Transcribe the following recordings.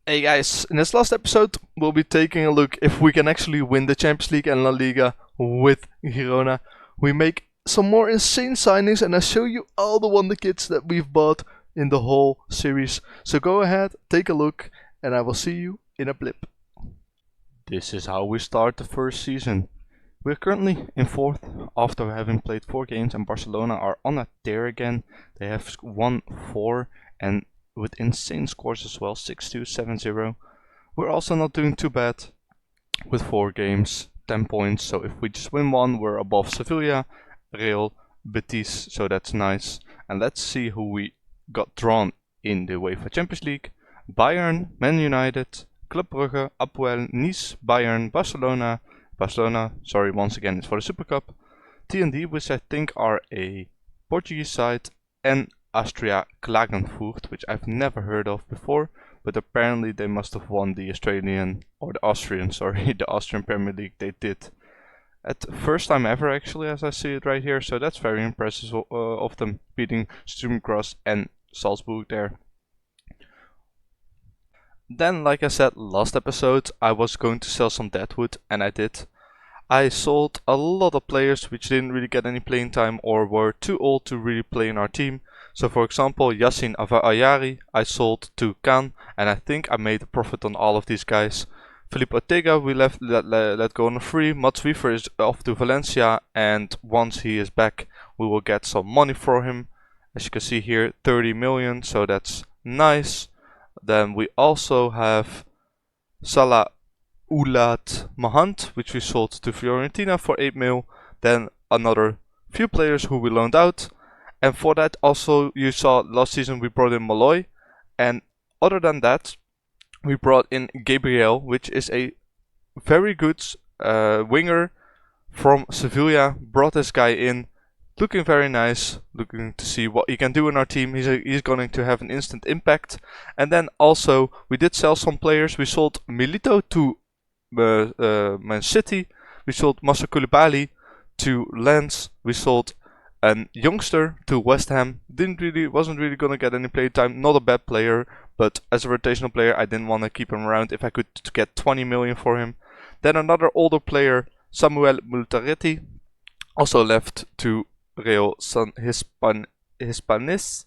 Hey guys, in this last episode we'll be taking a look if we can actually win the Champions League and La Liga with Girona. We make some more insane signings and I show you all the wonder kits that we've bought in the whole series. So go ahead, take a look and I will see you in a blip. This is how we start the first season. We're currently in 4th after having played 4 games and Barcelona are on a tear again. They have won 4 and with insane scores as well, 6-2, 7-0. We're also not doing too bad with 4 games, 10 points. So if we just win 1, we're above Sevilla, Real, Betis, so that's nice. And let's see who we got drawn in the UEFA Champions League. Bayern, Man United, Club Brugge, Apoel, Nice, Bayern, Barcelona, sorry, once again it's for the Super Cup, TND, which I think are a Portuguese side, and Austria Klagenfurt, which I've never heard of before, but apparently they must have won the Austrian Premier League. They did. At the first time ever actually, as I see it right here, so that's very impressive of them beating Sturm Graz and Salzburg there. Then, like I said last episode, I was going to sell some Deadwood, and I did. I sold a lot of players which didn't really get any playing time or were too old to really play in our team. So for example, Yassin Ayari I sold to Khan, and I think I made a profit on all of these guys. Felipe Ortega we let go on a free. Mats Wiever is off to Valencia, and once he is back we will get some money for him. As you can see here, 30 million, so that's nice. Then we also have Salah Oulat Mahant, which we sold to Fiorentina for 8 mil. Then another few players who we loaned out. And for that also you saw last season we brought in Malloy. And other than that we brought in Gabriel, which is a very good winger from Sevilla. Brought this guy in. Looking very nice, looking to see what he can do in our team. He's going to have an instant impact. And then also we did sell some players. We sold Milito to Man City. We sold Massa Koulibaly to Lens. We sold a youngster to West Ham. Wasn't really gonna get any play time. Not a bad player, but as a rotational player I didn't want to keep him around if I could get 20 million for him. Then another older player, Samuel Multaretti, also left to Real San Hispanis.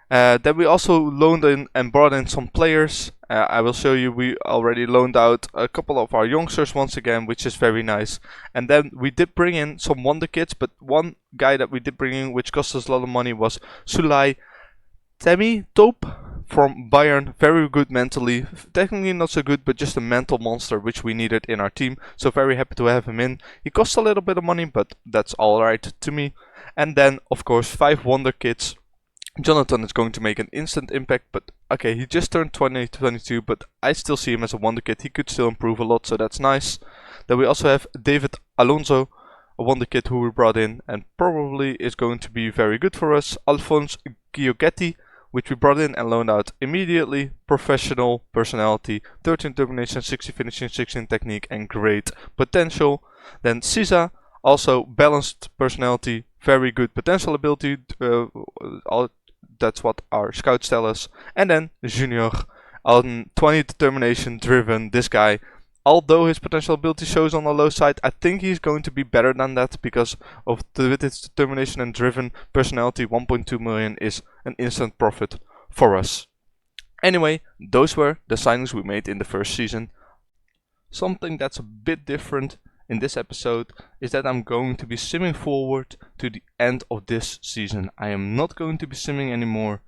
Then we also loaned in and brought in some players. I will show you, we already loaned out a couple of our youngsters once again, which is very nice. And then we did bring in some wonder kids, but one guy that we did bring in which cost us a lot of money was Sulay Temi Tope from Bayern. Very good mentally, technically not so good, but just a mental monster which we needed in our team. So very happy to have him in. He costs a little bit of money, but that's alright to me. And then of course 5 wonder kids. Jonathan is going to make an instant impact, but okay, he just turned 22, but I still see him as a wonder kid. He could still improve a lot, so that's nice. Then we also have David Alonso, a wonder kid who we brought in and probably is going to be very good for us. Alphonse Giogetti, which we brought in and loaned out immediately. Professional personality, 13 determination, 60 finishing, 16 technique and great potential. Then Cisa, also balanced personality, very good potential ability, that's what our scouts tell us. And then Junior, on 20 determination driven. This guy, although his potential ability shows on the low side, I think he's going to be better than that because with his determination and driven personality. 1.2 million is an instant profit for us. Anyway, those were the signings we made in the first season. Something that's a bit different in this episode is that I'm going to be simming forward to the end of this season. I am not going to be simming anymore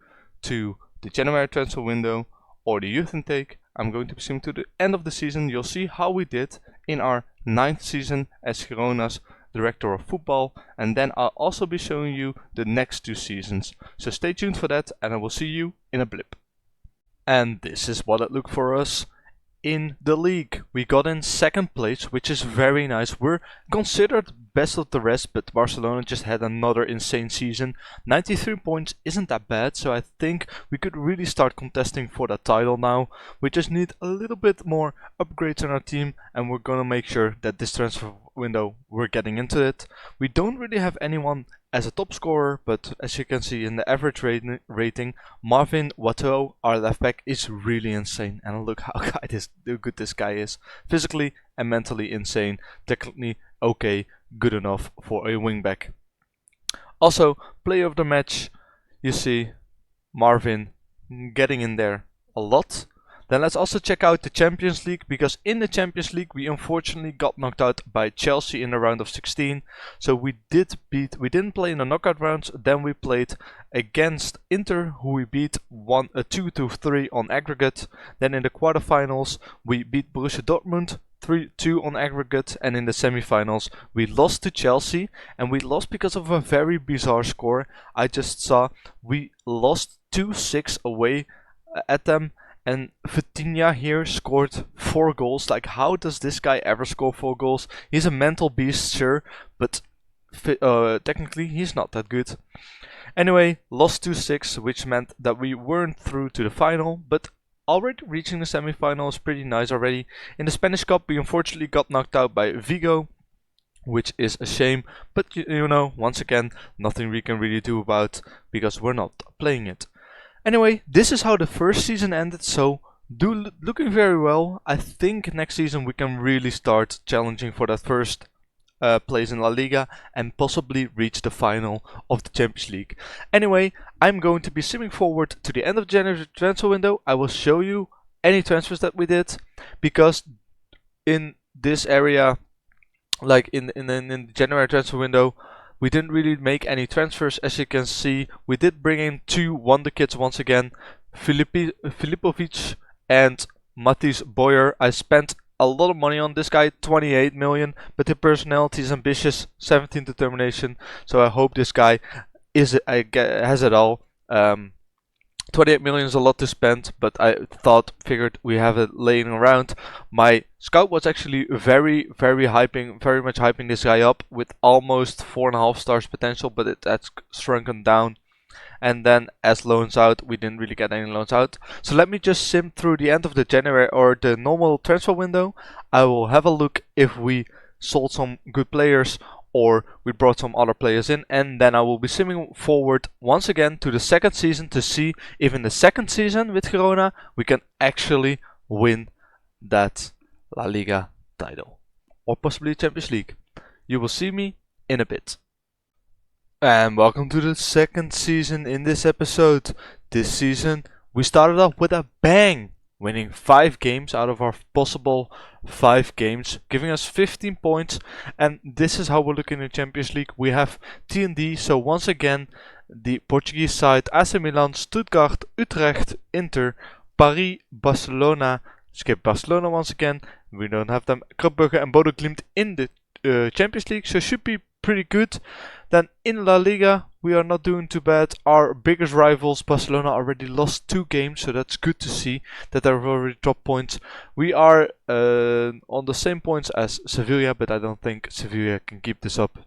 to the January transfer window or the youth intake. I'm going to be simming to the end of the season. You'll see how we did in our 9th season as Girona's director of football, and then I'll also be showing you the next 2 seasons. So stay tuned for that and I will see you in a blip. And this is what it looked for us in the league. We got in 2nd place, which is very nice. We're considered best of the rest, but Barcelona just had another insane season. 93 points isn't that bad, so I think we could really start contesting for that title now. We just need a little bit more upgrades in our team, and we're gonna make sure that this transfer window we're getting into it. We don't really have anyone as a top scorer, but as you can see in the average rating, Marvin Watteau, our left back, is really insane. And look how good this guy is. Physically and mentally insane. Technically okay, good enough for a wingback. Also, player of the match, you see Marvin getting in there a lot. Then let's also check out the Champions League, because in the Champions League we unfortunately got knocked out by Chelsea in the round of 16. So we didn't play in the knockout rounds. Then we played against Inter, who we beat 2-3 on aggregate. Then in the quarterfinals we beat Borussia Dortmund 3-2 on aggregate, and in the semifinals we lost to Chelsea, and we lost because of a very bizarre score. I just saw we lost 2-6 away at them, and Vitinha here scored 4 goals. Like, how does this guy ever score 4 goals? He's a mental beast, sure, but technically he's not that good. Anyway, lost 2-6, which meant that we weren't through to the final, but already reaching the semi-final is pretty nice already. In the Spanish Cup we unfortunately got knocked out by Vigo, which is a shame, but you know, once again, nothing we can really do about, because we're not playing it. Anyway, this is how the first season ended, so looking very well. I think next season we can really start challenging for that first place in La Liga and possibly reach the final of the Champions League. Anyway, I'm going to be simming forward to the end of the January transfer window. I will show you any transfers that we did, because in this area, like in the January transfer window, we didn't really make any transfers. As you can see, we did bring in 2 WONDERKIDS once again, Filipovic and Matthijs Boyer. I spent a lot of money on this guy, 28 million, but the personality is ambitious, 17 determination, so I hope this guy has it all. 28 million is a lot to spend, but I figured we have it laying around. My scout was actually very much hyping this guy up with almost 4.5 stars potential, but that's shrunken down. And then as loans out, we didn't really get any loans out. So let me just sim through the end of the January or the normal transfer window. I will have a look if we sold some good players or we brought some other players in, and then I will be simming forward once again to the second season to see if in the second season with Girona we can actually win that La Liga title or possibly Champions League. You will see me in a bit. And welcome to the second season in this episode. This season we started off with a bang, winning 5 games out of our possible 5 games, giving us 15 points. And this is how we're looking in the Champions League. We have T&D, so once again the Portuguese side: AC Milan, Stuttgart, Utrecht, Inter, Paris, Barcelona. Skip Barcelona once again. We don't have them. Club Brugge and Bodo Glimt in the Champions League, so should be pretty good. Then in La Liga we are not doing too bad. Our biggest rivals, Barcelona, already lost 2 games, so that's good to see that they've already dropped points. We are on the same points as Sevilla, but I don't think Sevilla can keep this up.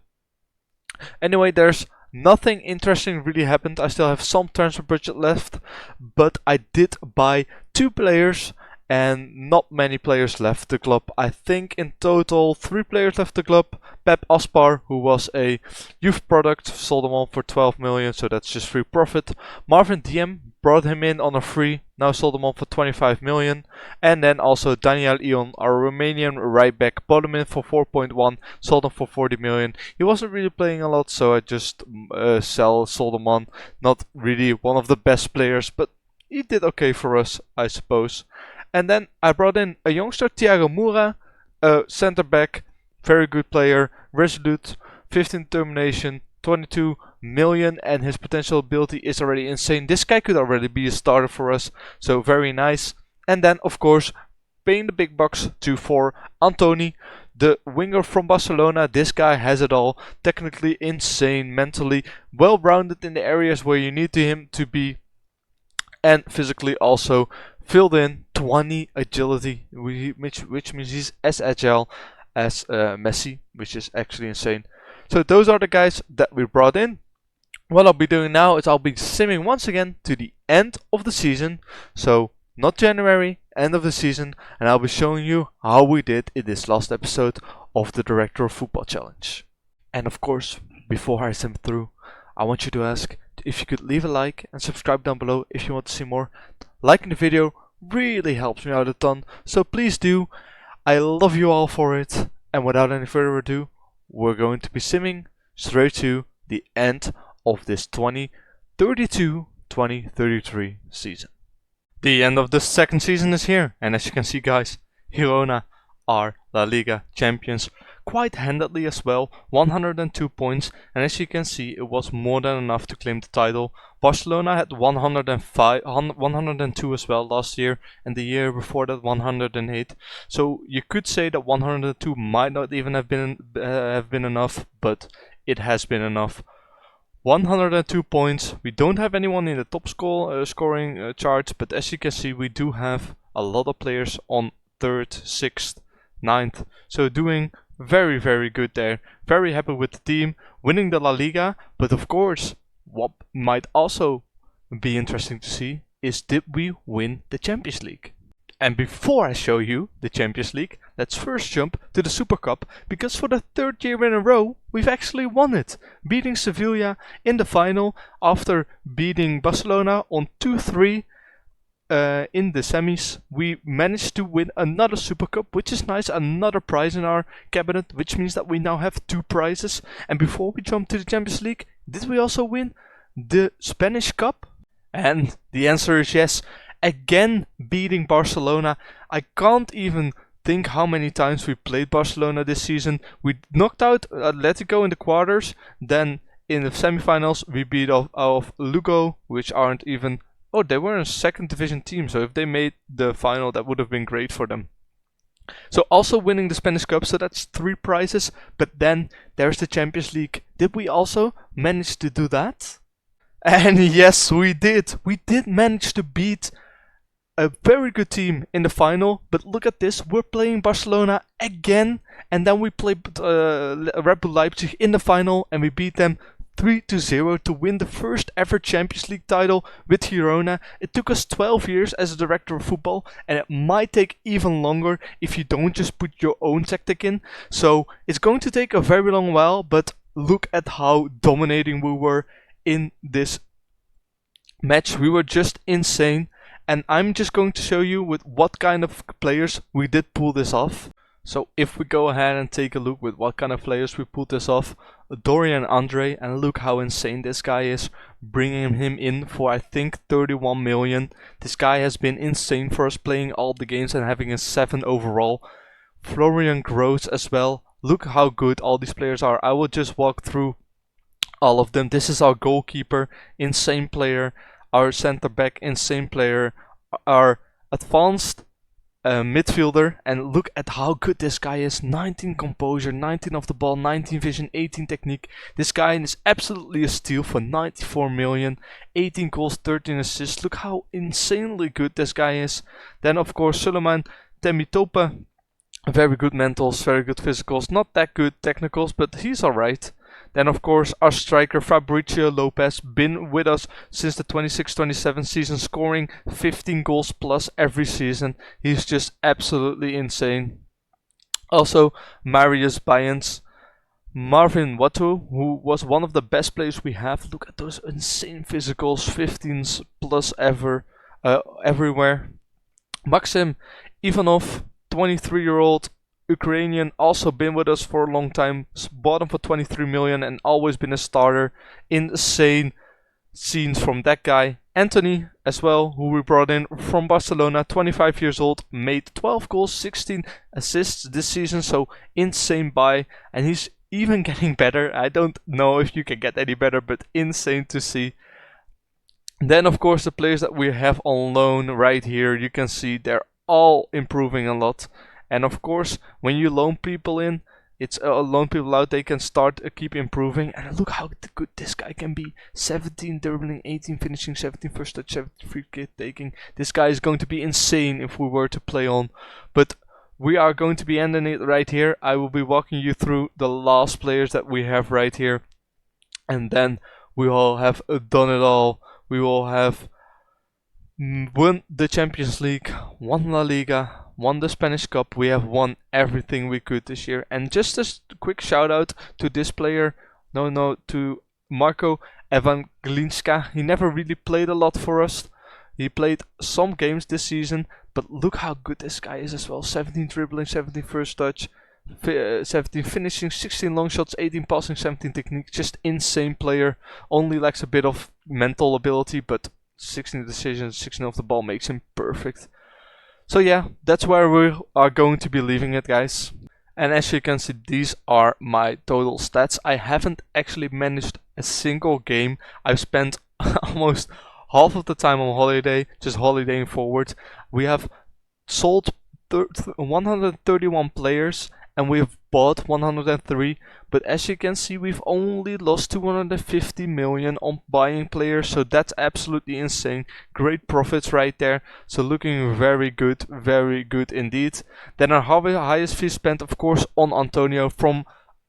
Anyway, there's nothing interesting really happened. I still have some transfer budget left, but I did buy 2 players and not many players left the club. I think in total 3 players left the club. Pep Aspar, who was a youth product, sold him on for 12 million, so that's just free profit. Marvin Diem, brought him in on a free, now sold him on for 25 million. And then also Daniel Ion, our Romanian right back, bought him in for 4.1, sold him for 40 million. He wasn't really playing a lot, so I just sold him on. Not really one of the best players, but he did okay for us, I suppose. And then I brought in a youngster, Thiago Moura, a centre back, very good player, resolute, 15 determination, 22 million, and his potential ability is already insane. This guy could already be a starter for us, so very nice. And then of course, paying the big bucks for Antony, the winger from Barcelona. This guy has it all, technically insane, mentally well-rounded in the areas where you need him to be, and physically also filled in, 20 agility, which means he's as agile as Messi, which is actually insane. So those are the guys that we brought in. What I'll be doing now is I'll be simming once again to the end of the season, so not January, end of the season, and I'll be showing you how we did in this last episode of the Director of Football Challenge. And of course, before I sim through, I want you to ask if you could leave a like and subscribe down below if you want to see more. Liking the video really helps me out a ton, so please do. I love you all for it, and without any further ado, we're going to be simming straight to the end of this 2032-2033 season. The end of the second season is here, and as you can see, guys, Girona are La Liga champions quite handedly as well, 102 points, and as you can see, it was more than enough to claim the title. Barcelona had 102 as well last year, and the year before that 108. So you could say that 102 might not even have been enough, but it has been enough. 102 points. We don't have anyone in the top scoring charts, but as you can see, we do have a lot of players on 3rd, 6th, 9th. So doing very, very good there. Very happy with the team winning the La Liga. But of course, what might also be interesting to see is, did we win the Champions League? And before I show you the Champions League, let's first jump to the Super Cup, because for the 3rd year in a row, we've actually won it. Beating Sevilla in the final after beating Barcelona on 2-3 in the semis. We managed to win another Super Cup, which is nice, another prize in our cabinet, which means that we now have 2 prizes. And before we jump to the Champions League, did we also win the Spanish Cup? And the answer is yes. Again, beating Barcelona. I can't even think how many times we played Barcelona this season. We knocked out Atletico in the quarters. Then in the semifinals, we beat off Lugo, which aren't even... Oh, they were a 2nd division team. So if they made the final, that would have been great for them. So also winning the Spanish Cup. So that's 3 prizes. But then there's the Champions League. Did we also manage to do that? And yes, we did. We did manage to beat a very good team in the final, but look at this, we're playing Barcelona again, and then we played Red Bull Leipzig in the final, and we beat them 3-0 to win the first ever Champions League title with Girona. It took us 12 years as a director of football, and it might take even longer if you don't just put your own tactic in. So it's going to take a very long while, but look at how dominating we were in this match. We were just insane. And I'm just going to show you with what kind of players we did pull this off. So if we go ahead and take a look with what kind of players we pulled this off. Dorian Andre, and look how insane this guy is. Bringing him in for I think 31 million. This guy has been insane for us, playing all the games and having a 7 overall. Florian Gross as well. Look how good all these players are. I will just walk through all of them. This is our goalkeeper, insane player. Our center back, insane player, our advanced midfielder, and look at how good this guy is. 19 composure, 19 off the ball, 19 vision, 18 technique. This guy is absolutely a steal for 94 million, 18 goals, 13 assists. Look how insanely good this guy is. Then of course Suleiman Temitope, very good mentals, very good physicals, not that good technicals, but he's alright. Then of course our striker Fabricio Lopez, been with us since the 26-27 season, scoring 15 goals plus every season. He's just absolutely insane. Also Marius Bayens, Marvin Watto, who was one of the best players we have. Look at those insane physicals, 15s plus everywhere. Maxim Ivanov, 23-year-old Ukrainian, also been with us for a long time, bought him for 23 million and always been a starter. Insane scenes from that guy. Anthony as well, who we brought in from Barcelona, 25 years old, made 12 goals, 16 assists this season, so insane buy, and he's even getting better. I don't know if you can get any better, but insane to see. Then of course the players that we have on loan right here, you can see they're all improving a lot. And of course, when you loan people in, it's loan people out, they can start keep improving. And look how good this guy can be. 17 dribbling, 18 finishing, 17 first touch, 17 free kick taking. This guy is going to be insane if we were to play on. But we are going to be ending it right here. I will be walking you through the last players that we have right here. And then we will have done it all. We will have won the Champions League, won La Liga, won the Spanish Cup. We have won everything we could this year. And just a quick shout out to this player, to Marco Evangelinska. He never really played a lot for us. He played some games this season, but look how good this guy is as well. 17 dribbling, 17 first touch, 17 finishing, 16 long shots, 18 passing, 17 technique. Just insane player. Only lacks a bit of mental ability, but 16 decisions, 16 off the ball makes him perfect. So yeah, that's where we are going to be leaving it, guys. And as you can see, these are my total stats. I haven't actually managed a single game. I've spent almost half of the time on holiday, just holidaying forward. We have sold 131 players and we have bought 103, but as you can see, we've only lost 250 million on buying players, so that's absolutely insane. Great profits right there, so looking very good indeed. Then our highest fee spent, of course, on Antonio from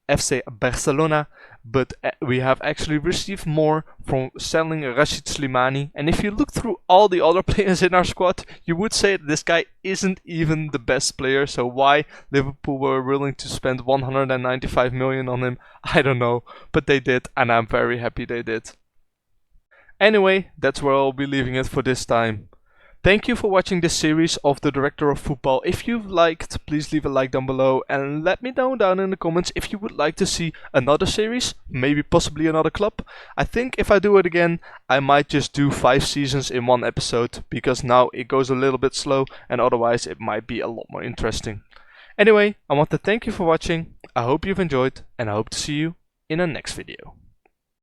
FC Barcelona, but we have actually received more from selling Rashid Slimani. And if you look through all the other players in our squad, you would say that this guy isn't even the best player. So why Liverpool were willing to spend 195 million on him, I don't know, but they did, and I'm very happy they did. Anyway, that's where I'll be leaving it for this time. Thank you for watching this series of the Director of Football. If you've liked, please leave a like down below and let me know down in the comments if you would like to see another series, maybe possibly another club. I think if I do it again, I might just do 5 seasons in one episode, because now it goes a little bit slow and otherwise it might be a lot more interesting. Anyway, I want to thank you for watching, I hope you've enjoyed and I hope to see you in the next video.